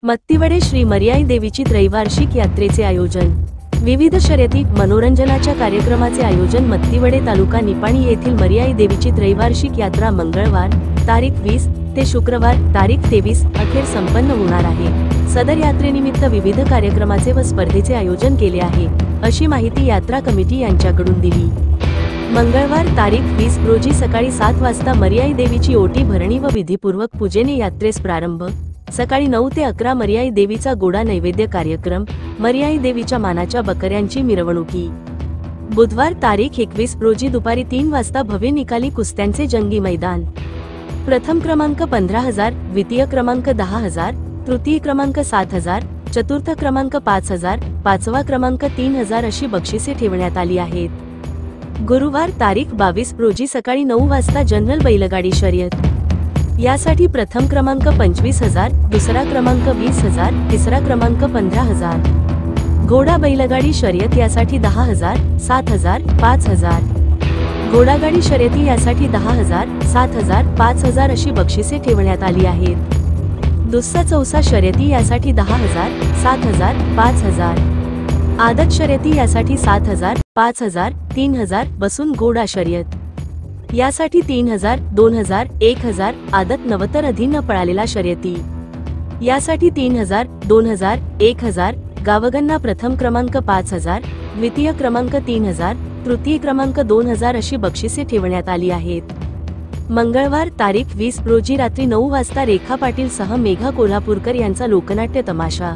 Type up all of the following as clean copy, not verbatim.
मत्तीवडे श्री मर्याई देवीची त्रैवार्षिक यात्रेचे आयोजन। विविध शर्यती मनोरंजनाच्या कार्यक्रमाचे आयोजन। मत्तीवडे तालुका निपाणी येथील मर्याई देवीची त्रैवार्षिक यात्रा मंगळवार तारीख 20 ते शुक्रवार तारीख 23 अखेर संपन्न होणार आहे। सदर यात्रेनिमित्त विविध कार्यक्रमाचे व स्पर्धेचे आयोजन केले आहे, अशी माहिती यात्रा कमिटी यांच्याकडून दिली। मंगळवार तारीख 20 रोजी सकाळी 7 वाजता मर्याई देवीची ओटी भरणी व विधिपूर्वक पूजेने यात्रेस प्रारंभ। सकाळी 9 ते 11 मर्याई देवीचा गोडा नैवेद्य कार्यक्रम, मर्याई देवीच्या मानाच्या बकऱ्यांची मिरवणुकी। बुधवार तारीख 21 रोजी दुपारी 3 वाजता भव्य निकाली कुस्त्यांचे जंगी मैदान। प्रथम क्रमांक 15,000, द्वितीय क्रमांक 10,000, तृतीय क्रमांक 7,000, चतुर्थ क्रमांक 5,000, पाचवा क्रमांक 3,000 अशी बक्षिसे ठेवण्यात आली आहेत। गुरुवार तारीख 22 रोजी सकाळी 9 वाजता जनरल बैलगाडी शर्यत। यासाठी प्रथम क्रमांक 25,000, दुसरा क्रमांक 20,000, तिसरा क्रमांक 15,000। घोडा बैलगाडी शर्यत यासाठी 10,000, 7,000, 5,000। घोडागाडी शर्यती यासाठी 10,000, 7,000, 5,000 अशी बक्षिसे ठेवण्यात आली आहेत। दुस्सा चौसा शर्यती यासाठी 10,000, 7,000, 5,000। आदत शर्यती यासाठी 7,000, 5,000, 3,000। बसून घोडा शर्यत यासाठी 3,000, 2,000, 1,000। आदत नवतर अधी न पळालेला शर्यती यासाठी 3,000, 2,000, 1,000। गावगन्ना प्रथम क्रमांक 5,000, द्वितीय क्रमांक 3,000, तृतीय क्रमांक 2,000 अशी बक्षिसे ठेवण्यात आली आहेत। मंगळवार तारीख 20 रोजी रात्री 9 वाजता रेखा पाटील सह मेघा कोल्हापूरकर यांचा लोकनाट्य तमाशा।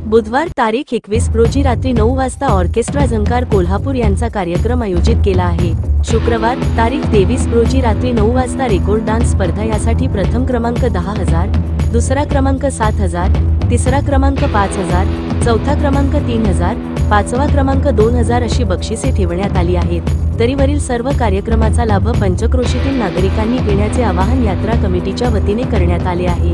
बुधवार तारीख 21 रोजी रात्री 9 वाजता ऑर्केस्ट्रा झंकार कोल्हापूर यांचा कार्यक्रम आयोजित केला आहे। शुक्रवार तारीख 23 रोजी रात्री 9 वाजता रेकॉर्ड डान्स स्पर्धा यासाठी प्रथम क्रमांक 10,000, दुसरा क्रमांक 7,000, तिसरा क्रमांक 5,000, चौथा क्रमांक 3,000, पाचवा क्रमांक 2,000 अशी बक्षिसे ठेवण्यात आली आहेत। तरी वरील सर्व कार्यक्रमाचा लाभ पंचक्रोशीतील नागरिकांनी घेण्याचे आवाहन यात्रा कमिटीच्या वतीने करण्यात आले आहे।